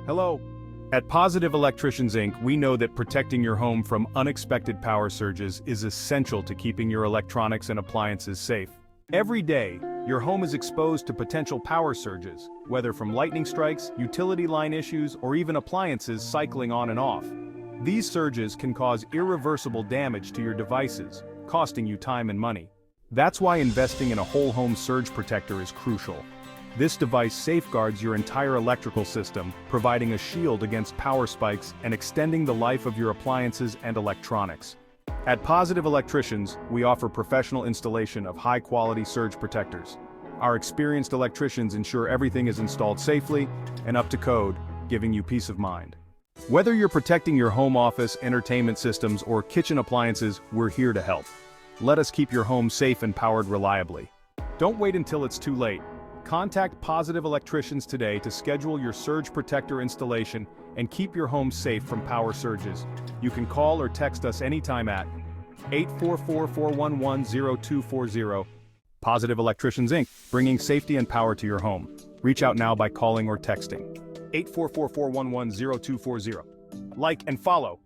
Hello. At Positive Electricians Inc., we know that protecting your home from unexpected power surges is essential to keeping your electronics and appliances safe. Every day, your home is exposed to potential power surges, whether from lightning strikes, utility line issues, or even appliances cycling on and off. These surges can cause irreversible damage to your devices, costing you time and money. That's why investing in a whole home surge protector is crucial. This device safeguards your entire electrical system, providing a shield against power spikes and extending the life of your appliances and electronics. At Positive Electricians, we offer professional installation of high-quality surge protectors. Our experienced electricians ensure everything is installed safely and up to code, giving you peace of mind. Whether you're protecting your home office, entertainment systems, or kitchen appliances, we're here to help. Let us keep your home safe and powered reliably. Don't wait until it's too late. Contact Positive Electricians today to schedule your surge protector installation and keep your home safe from power surges. You can call or text us anytime at 844-411-0240. Positive Electricians Inc., bringing safety and power to your home. Reach out now by calling or texting 844-411-0240. Like and follow.